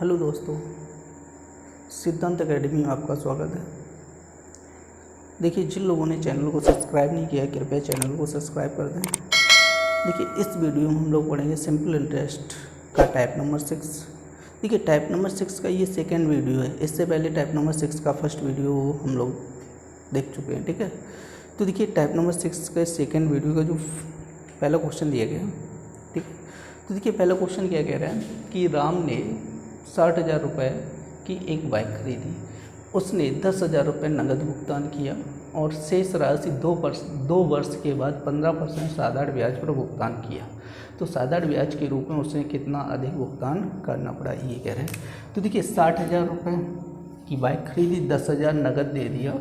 Hello दोस्तों, सिद्धांत academy में आपका स्वागत है। देखिए, जिन लोगों ने चैनल को सब्सक्राइब नहीं किया है कृपया चैनल को सब्सक्राइब कर दें। देखिए, इस वीडियो में हम लोग पढ़ेंगे सिंपल इंटरेस्ट का टाइप नंबर 6। देखिए, टाइप नंबर 6 का ये सेकेंड वीडियो है। इससे पहले टाइप नंबर 6 का फर्स्ट वीडियो हम लोग देख चुके हैं, ठीक है। तो देखिए, टाइप नंबर 6 के सेकेंड वीडियो का जो पहला क्वेश्चन दिया गया, ठीक है। तो देखिए, पहला क्वेश्चन क्या कह रहा है कि राम ने 60,000 रुपये की एक बाइक खरीदी। उसने 10,000 रुपये नकद भुगतान किया और शेष राशि 2 वर्ष के बाद 15% साधारण ब्याज पर भुगतान किया। तो साधारण ब्याज के रूप में उसे कितना अधिक भुगतान करना पड़ा, ये कह रहे हैं। तो देखिए, 60,000 रुपये की बाइक खरीदी, 10,000 नकद दे दिया,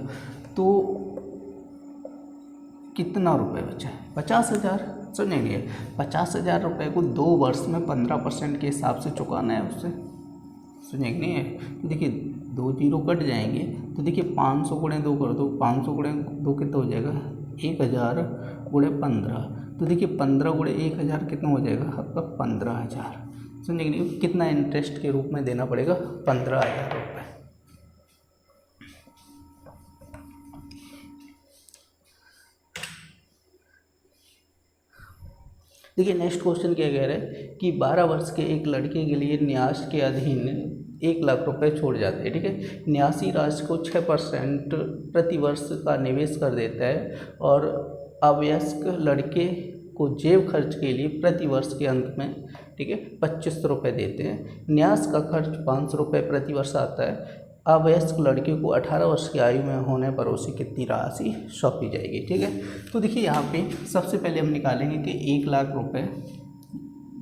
तो कितना रुपये बचा है? 50,000। सुनेंगे, 50,000 रुपये को 2 वर्ष में 15% के हिसाब से चुकाना है उससे। सुनेंगे नहीं है, तो देखिए 2 जीरो कट जाएंगे। तो देखिए 500 गुणे 2 कर दो, 500 गुणे 2 कितना हो जाएगा? 1,000 गुणे 15। तो देखिए 15 गुणे 1,000 कितना हो जाएगा आपका? 15,000। सुनेंगे नहीं, कितना इंटरेस्ट के रूप में देना पड़ेगा? 15,000 रुपये। देखिए, नेक्स्ट क्वेश्चन क्या कह रहा है कि 12 वर्ष के एक लड़के के लिए न्यास के अधीन 1 लाख रुपए छोड़ जाते हैं, ठीक है। न्यासी राशि को 6% प्रति वर्ष का निवेश कर देता है और अवयस्क लड़के को जेब खर्च के लिए प्रति वर्ष के अंत में, ठीक है, 25 रुपये देते हैं। न्यास का खर्च 500 रुपये प्रति वर्ष आता है। अवयस्क लड़के को 18 वर्ष की आयु में होने पर उसे कितनी राशि सौंपी जाएगी, ठीक है। तो देखिए, यहाँ पे सबसे पहले हम निकालेंगे कि 1 लाख रुपए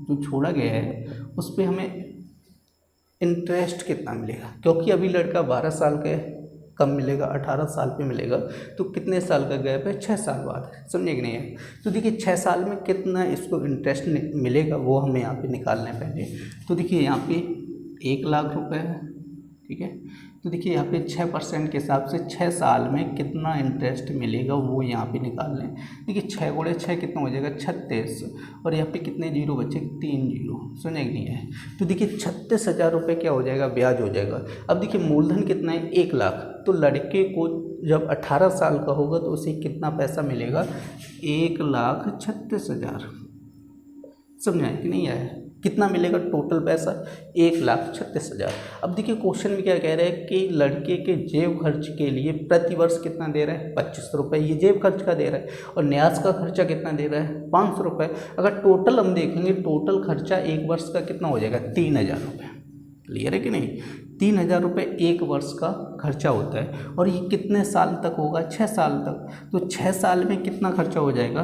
जो छोड़ा गया है उस पर हमें इंटरेस्ट कितना मिलेगा, क्योंकि अभी लड़का 12 साल का कम मिलेगा, 18 साल पे मिलेगा। तो कितने साल का गैप है? 6 साल बाद, समझे कि नहीं है। तो देखिए 6 साल में कितना इसको इंटरेस्ट मिलेगा वो हमें यहाँ पे निकालना है पहले। तो देखिए यहाँ पे 1 लाख रुपए है, ठीक है। तो देखिए यहाँ पे 6% के हिसाब से 6 साल में कितना इंटरेस्ट मिलेगा वो यहाँ पे निकाल लें। देखिए 6 गुणे 6 कितना हो जाएगा? 36। और यहाँ पे कितने जीरो बचे? 3 जीरो, सुने कि नहीं है। तो देखिए 36,000 रुपये क्या हो जाएगा? ब्याज हो जाएगा। अब देखिए मूलधन कितना है? 1 लाख। तो लड़के को जब 18 साल का होगा तो उसे कितना पैसा मिलेगा? 1,36,000। समझ आया कि नहीं आया? कितना मिलेगा टोटल पैसा? 1,36,000। अब देखिए क्वेश्चन में क्या कह रहा है कि लड़के के जेब खर्च के लिए प्रति वर्ष कितना दे रहा है? 25 रुपये, ये जेब खर्च का दे रहा है। और न्यास का खर्चा कितना दे रहा है? 500 रुपये। अगर टोटल हम देखेंगे, टोटल खर्चा 1 वर्ष का कितना हो जाएगा? 3,000 रुपये। क्लियर है कि नहीं? 3,000 रुपये 1 वर्ष का खर्चा होता है। और ये कितने साल तक होगा? 6 साल तक। तो 6 साल में कितना खर्चा हो जाएगा?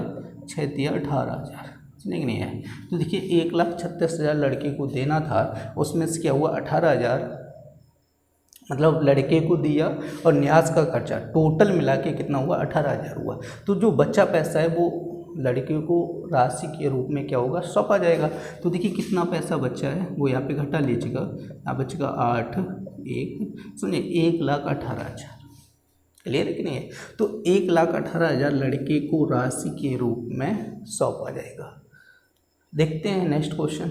6 तिया 18,000, नहीं है। तो देखिए 1,36,000 लड़के को देना था, उसमें से क्या हुआ? 18,000 मतलब लड़के को दिया और न्यास का खर्चा टोटल मिला के कितना हुआ? 18,000 हुआ। तो जो बच्चा पैसा है वो लड़के को राशि के रूप में क्या होगा? सौंपा जाएगा। तो देखिए कितना पैसा बचा है वो यहाँ पे घटा लीजिएगा, यहाँ बचेगा 8, 1 सुनिए 1,18,000। क्लियर है कि नहीं है? तो 1,18,000 लड़के को राशि के रूप में सौंपा जाएगा। देखते हैं नेक्स्ट क्वेश्चन।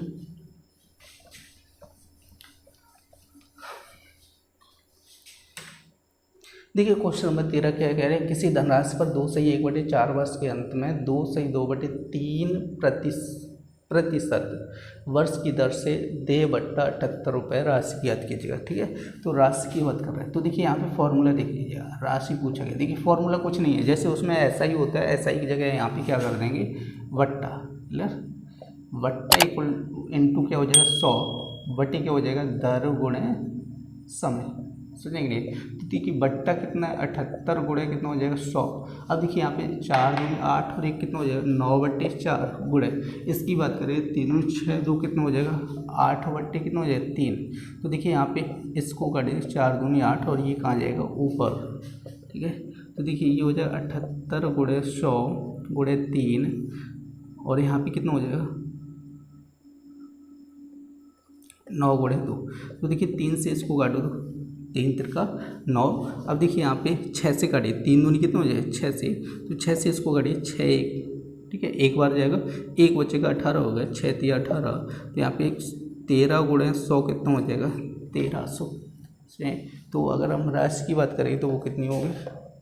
देखिए क्वेश्चन नंबर 13 क्या कह रहे हैं? किसी धनराशि पर 2/1/4 वर्ष के अंत में 2/2/3 प्रतिशत वर्ष की दर से दे बट्टा 78 रुपये राशि की याद कीजिएगा, ठीक है। तो राशि की बात कर रहे हैं। तो देखिए यहाँ पे फॉर्मूला देख लीजिएगा, राशि पूछा गया। देखिए फॉर्मूला कुछ नहीं है, जैसे उसमें ऐसा ही होता है, ऐसा ही की जगह यहाँ पे क्या कर देंगे? वट्टा। क्लियर? वट्टा इक्वल इंटू क्या हो जाएगा? 100 बटे क्या हो जाएगा? दर गुणे समय। समझेंगे? तो देखिए बट्टा कितना है? 78 गुणे कितना हो जाएगा? 100। अब देखिए यहाँ पे 4 दूनी 8 और 1 कितना हो जाएगा? 9/4 गुणे इसकी बात करें 3 6 2 कितना हो जाएगा? 8 बट्टे कितना हो जाएगा? 3। तो देखिए यहाँ पे इसको करें 4 दूनी 8 और ये कहाँ जाएगा? ऊपर, ठीक है। तो देखिए ये हो जाएगा 78 गुणे 100 गुणे 3 और यहाँ पे कितना हो जाएगा? 9 गुणे 2। तो देखिए 3 से इसको काटो तो 3 तिरका 9। अब देखिए यहाँ पे 6 से काटिए, 3 दूनी कितना हो जाएगा? 6 से। तो 6 से इसको काटिए 6 1, ठीक है, एक बार जाएगा, एक बचेगा 18 हो गया, 6 तिया 18। तो यहाँ पे 13 गुणे 100 कितना हो जाएगा 1300 से। तो अगर हम राशि की बात करें तो वो कितनी होगी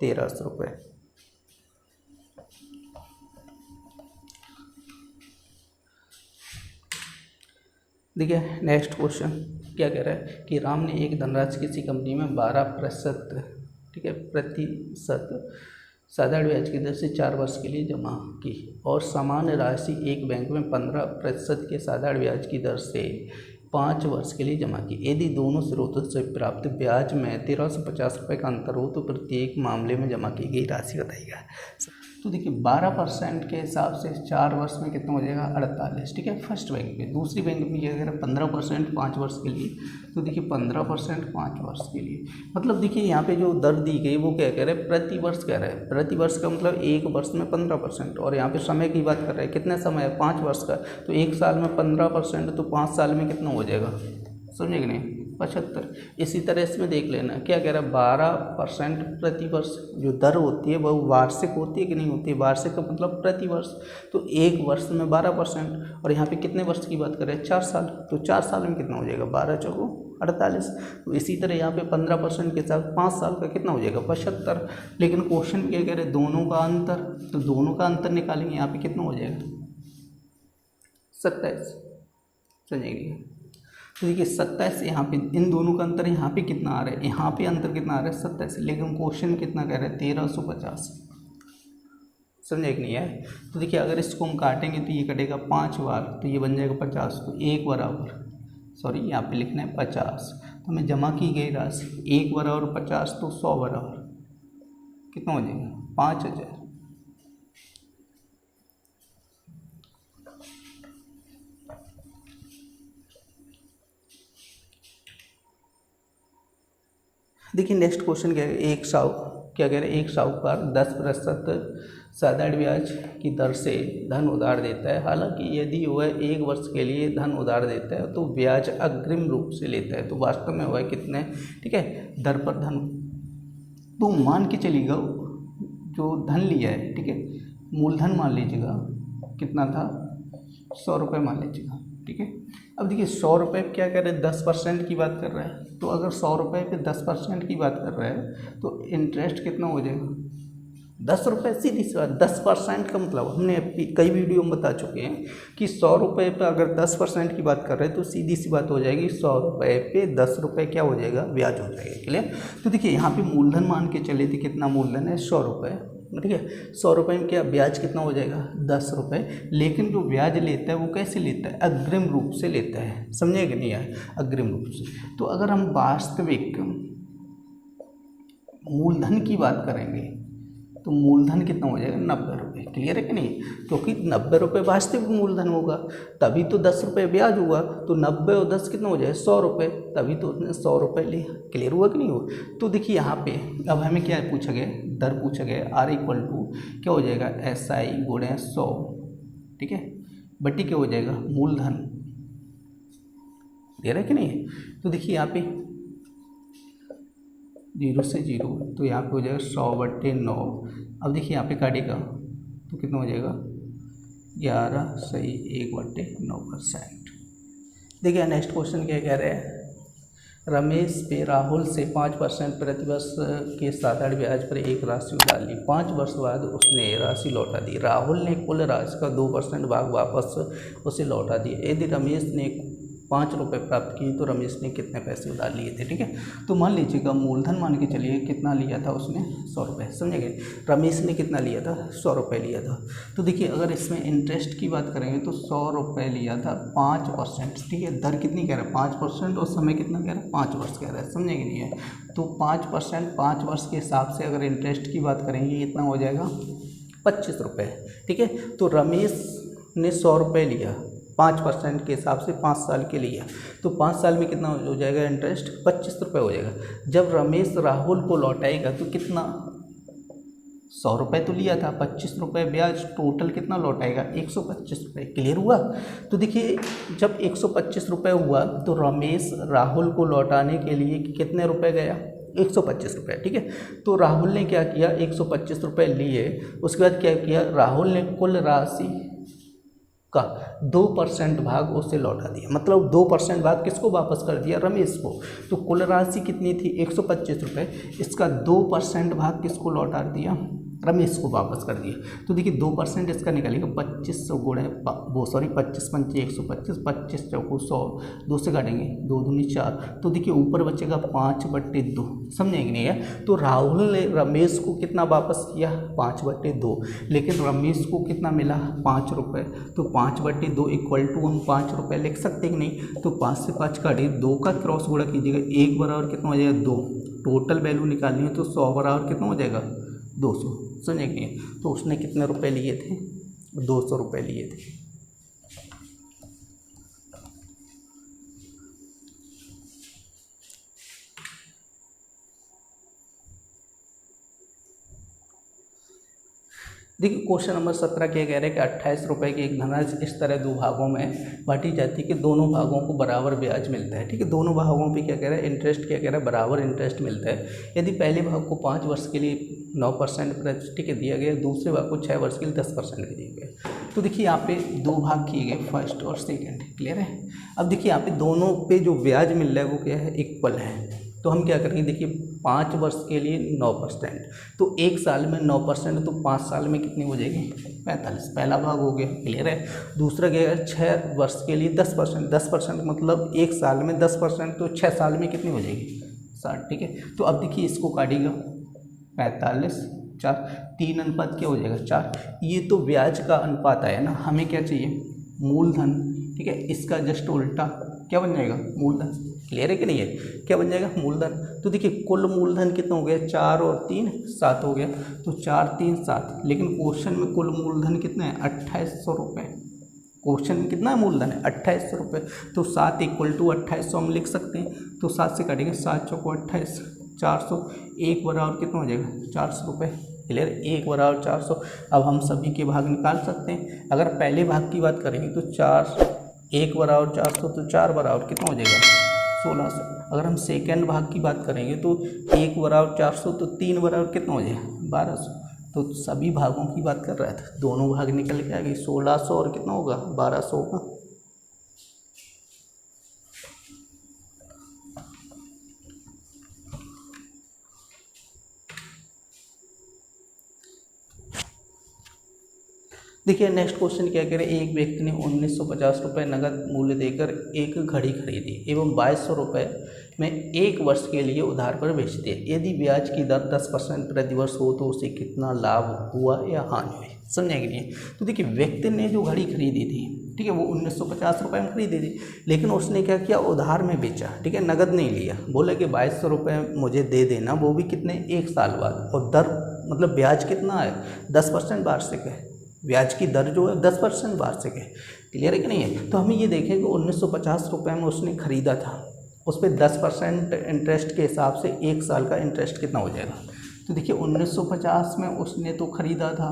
1300 रुपये। देखिए नेक्स्ट क्वेश्चन क्या कह रहा है कि राम ने एक धनराशि किसी कंपनी में 12%, ठीक है, प्रतिशत साधारण ब्याज की दर से 4 वर्ष के लिए जमा की और समान राशि एक बैंक में 15% के साधारण ब्याज की दर से 5 वर्ष के लिए जमा की। यदि दोनों स्रोतों से प्राप्त ब्याज में 1350 रुपये का अंतर हो तो प्रत्येक मामले में जमा की गई राशि बताइएगा। तो देखिए 12% के हिसाब से 4 वर्ष में कितना हो जाएगा 48, ठीक है, फर्स्ट बैंक में। दूसरी बैंक में ये अगर 15% 5 वर्ष के लिए, तो देखिए 15% 5 वर्ष के लिए, मतलब देखिए यहाँ पे जो दर दी गई वो क्या कह रहे हैं प्रति वर्ष कह रहे हैं। प्रति वर्ष का मतलब एक वर्ष में 15%, और यहाँ पे समय की बात कर रहे हैं, कितने समय है 5 वर्ष का, तो एक साल में 15%, तो 5 साल में कितना हो जाएगा, समझे कि नहीं 75। इसी तरह इसमें देख लेना क्या कह रहा है 12% प्रति वर्ष। जो दर होती है वह वार्षिक होती है कि नहीं होती है, वार्षिक का मतलब प्रति वर्ष, तो एक वर्ष में 12%, और यहाँ पे कितने वर्ष की बात करें 4 साल, तो 4 साल में कितना हो जाएगा 12 चौको 48। तो इसी तरह यहाँ पे 15% के साथ 5 साल का कितना हो जाएगा 75। लेकिन क्वेश्चन क्या कह रहे हैं दोनों का अंतर, तो दोनों का अंतर निकालेंगे, यहाँ पे कितना हो जाएगा 27, समझेंगे। तो देखिए 27 यहाँ पे इन दोनों का अंतर यहाँ पे कितना आ रहा है, यहाँ पे अंतर कितना आ रहा है 27, लेकिन क्वेश्चन कितना कह रहा है 1350, समझे कि नहीं है। तो देखिए अगर इसको हम काटेंगे तो ये कटेगा 5 बार, तो ये बन जाएगा 50, तो एक बराबर, सॉरी यहाँ पे लिखना है 50, तो हमें जमा की गई राशि 1 बराबर 50, तो 100 बराबर कितना हो जाएगा 5000। देखिए नेक्स्ट क्वेश्चन क्या है, क्या कह रहे हैं एक साहूकार 10% साधारण ब्याज की दर से धन उधार देता है। हालांकि यदि वह 1 वर्ष के लिए धन उधार देता है तो ब्याज अग्रिम रूप से लेता है, तो वास्तव में वह कितने, ठीक है, दर पर धन, तो मान के चलिएगा जो धन लिया है, ठीक है, मूलधन मान लीजिएगा कितना था 100 रुपये मान लीजिएगा, ठीक है। अब देखिए 100 रुपये क्या कर रहे हैं 10% की बात कर रहा है, तो अगर 100 रुपये पे 10% की बात कर रहा है तो इंटरेस्ट कितना हो जाएगा 10 रुपये। सीधी सी बात, 10% का मतलब हमने कई वीडियो में बता चुके हैं कि 100 रुपये पे अगर 10% की बात कर रहे हैं तो सीधी सी बात हो जाएगी 100 रुपये पे 10 रुपये क्या हो जाएगा ब्याज हो जाएगा, क्लियर। तो देखिए यहाँ पे मूलधन मान के चले थे, कितना मूलधन है 100 रुपये, ठीक है। 100 रुपये में क्या ब्याज कितना हो जाएगा 10 रुपये, लेकिन जो ब्याज लेता है वो कैसे लेता है अग्रिम रूप से लेता है, समझे कि नहीं है, अग्रिम रूप से। तो अगर हम वास्तविक मूलधन की बात करेंगे तो मूलधन कितना हो जाएगा 90 रुपये, क्लियर है कि नहीं, क्योंकि 90 रुपये वास्तविक मूलधन होगा, तभी तो 10 रुपये ब्याज हुआ, तो 90 और 10 कितना हो जाए 100 रुपये, तभी तो उसने 100 रुपये लिया, क्लियर हुआ कि नहीं हुआ। तो देखिए यहाँ पे अब हमें क्या पूछा गया, दर पूछा गया, R = क्या हो जाएगा SI गुणे 100, ठीक है, बटी क्या हो जाएगा मूलधन, क्लियर है कि नहीं। तो देखिए यहाँ पे 0 से 0, तो यहाँ पे हो जाएगा 100/9। अब देखिए यहाँ पे काटेगा तो कितना हो जाएगा 11 सही 1/9%। देखिए नेक्स्ट क्वेश्चन क्या कह रहे हैं, रमेश पे राहुल से 5% प्रतिवर्ष के साधारण ब्याज पर एक राशि उधार ली, 5 वर्ष बाद उसने राशि लौटा दी। राहुल ने कुल राशि का 2% भाग वापस उसे लौटा दिया। यदि रमेश ने 5 रुपये प्राप्त किए तो रमेश ने कितने पैसे उधार लिए थे, ठीक है। तो मान लीजिएगा मूलधन मान के चलिए कितना लिया था उसने 100 रुपये, समझेंगे, रमेश ने कितना लिया था 100 रुपये लिया था। तो देखिए अगर इसमें इंटरेस्ट की बात करेंगे तो 100 रुपये लिया था 5%, ठीक है, दर कितनी कह रहा है 5%, और समय कितना कह रहा है 5 वर्ष कह रहा है, समझेंगे नहीं है। तो 5% 5 वर्ष के हिसाब से अगर इंटरेस्ट की बात करेंगे कितना हो जाएगा 25 रुपये, ठीक है। तो रमेश ने 100 रुपये लिया 5% के हिसाब से 5 साल के लिए, तो 5 साल में कितना हो जाएगा इंटरेस्ट 25 रुपये हो जाएगा। जब रमेश राहुल को लौटाएगा तो कितना 100 रुपये तो लिया था, 25 रुपये ब्याज, टोटल कितना लौटाएगा 125 रुपये, क्लियर हुआ। तो देखिए जब 125 रुपये हुआ तो रमेश राहुल को लौटाने के लिए कितने रुपये गया 125 रुपये, ठीक है। तो राहुल ने क्या किया 125 रुपये लिए, उसके बाद क्या किया राहुल ने कुल राशि का 2% भाग उसे लौटा दिया, मतलब 2% भाग किसको वापस कर दिया, रमेश को। तो कुल राशि कितनी थी, 125 रुपये, इसका 2% भाग किसको लौटा दिया, रमेश को वापस कर दिया। तो देखिए 2% इसका निकालेंगे, 2500 गुणे 25 पंचे 125, 25 चौको 100, 2 से काटेंगे, 2 दूनी 4, तो देखिए ऊपर बचेगा 5/2, समझेंगे नहीं है। तो राहुल ने रमेश को कितना वापस किया, 5/2, लेकिन रमेश को कितना मिला, 5 रुपये। तो 5/2 इक्वल टू हम 5 रुपये लिख सकते हैं कि नहीं। तो 5 से 5 काटिए, 2 का क्रॉस गुणा कीजिएगा, 1 बराबर कितना हो जाएगा, 2, टोटल वैल्यू निकालनी है तो 100 बराबर कितना हो जाएगा, 200, समझे कि नहीं। तो उसने कितने रुपए लिए थे, 200 रुपये लिए थे। देखिए क्वेश्चन नंबर 17 क्या कह रहे हैं कि 28 रुपये की एक धनराशि इस तरह 2 भागों में बांटी जाती है कि दोनों भागों को बराबर ब्याज मिलता है। ठीक है, दोनों भागों पे क्या कह रहा है, इंटरेस्ट क्या कह रहा है, बराबर इंटरेस्ट मिलता है। यदि पहले भाग को 5 वर्ष के लिए 9% ठीक है दिया गया, दूसरे भाग को 6 वर्ष के लिए 10% भी दिया गया। तो देखिए यहाँ पे 2 भाग किए गए, फर्स्ट और सेकेंड, क्लियर है। अब देखिए यहाँ पे दोनों पे जो ब्याज मिल रहा है वो क्या है, इक्वल है। तो हम क्या करेंगे, देखिए 5 वर्ष के लिए 9%, तो 1 साल में 9%, तो 5 साल में कितनी हो जाएगी, 45, पहला भाग हो गया, क्लियर है। दूसरा क्या है, 6 वर्ष के लिए 10%, 10% मतलब 1 साल में 10%, तो 6 साल में कितनी हो जाएगी, 60, ठीक है। तो अब देखिए इसको काटिएगा, 45, 4, 3 अनुपात क्या हो जाएगा, 4। ये तो ब्याज का अनुपात आया ना, हमें क्या चाहिए, मूलधन, ठीक है। इसका जस्ट उल्टा क्या बन जाएगा, मूलधन, क्लियर है कि नहीं है, क्या बन जाएगा, मूलधन। तो देखिए कुल मूलधन कितना हो गया, 4 और 3 7 हो गया, तो 4 3 7, लेकिन क्वेश्चन में कुल मूलधन कितना है, 2800 रुपये। क्वेश्चन में कितना मूलधन है, 2800 रुपये। तो 7 इक्वल टू 2800 हम लिख सकते हैं। तो 7 से काटेंगे, 7 चौको 28, 400, 1 बराबर कितना हो जाएगा, 400 रुपये, क्लियर, 1 बराबर 400। अब हम सभी के भाग निकाल सकते हैं। अगर पहले भाग की बात करेंगे तो 4, 1 बराबर 400, तो 4 बराबर कितना हो जाएगा, 1600। अगर हम सेकेंड भाग की बात करेंगे तो 1 बराबर 400, तो 3 बराबर कितना हो जाएगा, 1200। तो सभी भागों की बात कर रहा था, दोनों भाग निकल के आ गए, 1600 और कितना होगा, 1200 होगा। देखिए नेक्स्ट क्वेश्चन क्या कह रहे हैं, एक व्यक्ति ने 1950 रुपये नगद मूल्य देकर एक घड़ी खरीदी एवं 2200 रुपये में 1 वर्ष के लिए उधार पर बेच दिए। यदि ब्याज की दर 10% प्रतिवर्ष हो तो उसे कितना लाभ हुआ या हानि हुई, समझे कि नहीं। तो देखिए व्यक्ति ने जो घड़ी खरीदी थी, ठीक है, वो 1950 रुपये में खरीदी थी, लेकिन उसने क्या किया, उधार में बेचा, ठीक है, नगद नहीं लिया। बोला कि 2200 रुपये मुझे दे देना, वो भी कितने, 1 साल बाद। और दर मतलब ब्याज कितना है, 10% वार्षिक है। ब्याज की दर जो है 10% वार्षिक है, क्लियर है कि नहीं है। तो हमें ये देखें कि 1950 रुपये में उसने ख़रीदा था, उस पर 10% इंटरेस्ट के हिसाब से 1 साल का इंटरेस्ट कितना हो जाएगा। तो देखिए 1950 में उसने तो ख़रीदा था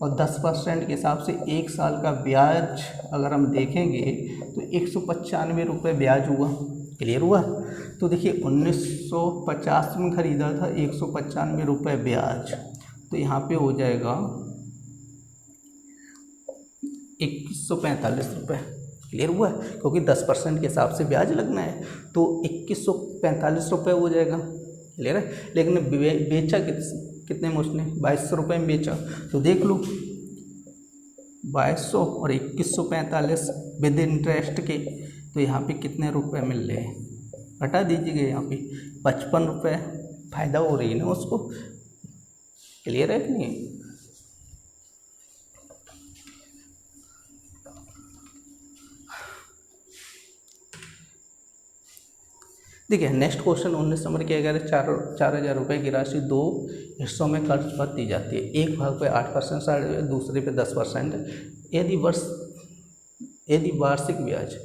और 10% के हिसाब से 1 साल का ब्याज अगर हम देखेंगे तो 195 रुपये ब्याज हुआ, क्लियर हुआ। तो देखिए 1950 में ख़रीदा था, 195 रुपये ब्याज, तो यहाँ पे हो जाएगा 2145 रुपये, क्लियर हुआ, क्योंकि 10% के हिसाब से ब्याज लगना है, तो 2145 रुपये हो जाएगा, क्लियर है। लेकिन बेचा कितने में उसने, 2200 रुपये में बेचा। तो देख लो 2200 और 2145 विद इंटरेस्ट के, तो यहाँ पे कितने रुपए मिल रहे हैं, घटा दीजिएगा, यहाँ पे 55 रुपये फ़ायदा हो रही है ना उसको, क्लियर है कि नहीं। देखिए नेक्स्ट क्वेश्चन 19 नंबर के, अगर 4,000 रुपये की राशि 2 हिस्सों में कर्ज पर दी जाती है, एक भाग पे 8%, दूसरे पे 10%। यदि वार्षिक ब्याज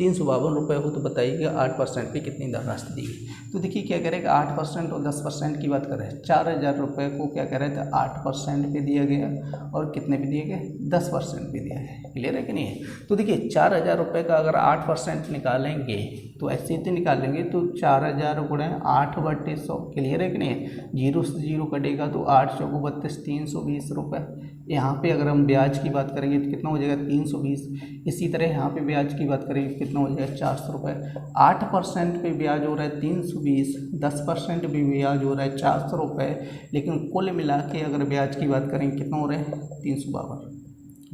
₹352 हो, तो बताइएगा 8% पे कितनी धनराशि दी गई। तो देखिए क्या कह रहे हैं कि 8% और 10% की बात कर रहे हैं। ₹4000 को क्या कह रहे थे 8% पे दिया गया और कितने पे दिए गए 10% पे दिया गया। क्लियर है कि नहीं है। तो देखिए ₹4000 का अगर 8% निकालेंगे तो ऐसे ही निकालेंगे तो 4000 गुणे 8/100। क्लियर है कि नहीं है। 0 से 0 कटेगा तो 8 चौको 32, ₹320। यहाँ पे अगर हम ब्याज की बात करेंगे तो कितना हो जाएगा 320। इसी तरह यहाँ पे ब्याज की बात करेंगे कितना हो जाएगा ₹400। 8% पे ब्याज हो रहा है 320, 10% पे ब्याज हो रहा है ₹400, लेकिन कुल मिला के अगर ब्याज की बात करेंगे कितना हो रहा है 352।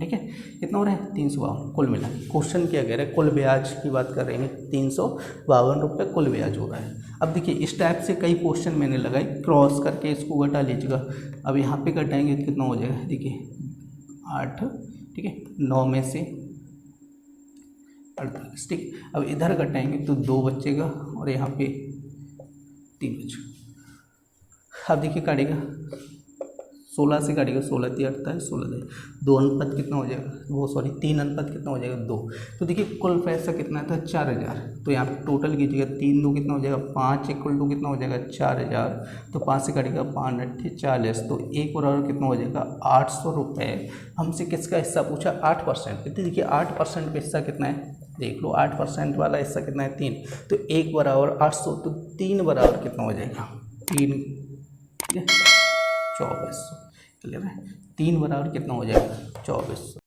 ठीक है, कितना हो रहा है 352 कुल मिला। क्वेश्चन क्या कह रहा है, कुल ब्याज की बात कर रहे हैं, ₹352 कुल ब्याज हो रहा है। अब देखिए इस टाइप से कई क्वेश्चन मैंने लगाए, क्रॉस करके इसको घटा लीजिएगा। अब यहाँ पे घटाएंगे तो कितना हो जाएगा, देखिए 8, ठीक है, 9 में से 48, ठीक। अब इधर घटाएंगे तो 2 बचेगा और यहाँ पे 3 बचेगा। अब देखिए काटेगा 16 से काटेगा, 16 × 48, 16 2 अनुपात कितना हो जाएगा, वो सॉरी 3 अनुपात कितना हो जाएगा 2। तो देखिए कुल पैसा कितना था 4000। तो यहाँ पे टोटल कीजिएगा 3 2 कितना हो जाएगा 5 = कितना हो जाएगा 4000। तो 5 से काटेगा 5 8 40। तो एक बराबर कितना हो जाएगा ₹800। हमसे किसका हिस्सा पूछा 8%। तो देखिए 8% पे हिस्सा कितना है, देख लो 8% वाला हिस्सा कितना है 3। तो 1 बराबर 800, तो 3 बराबर कितना हो जाएगा 3, ठीक है 2400। क्लियर है। 3 बराबर कितना हो जाएगा 2400।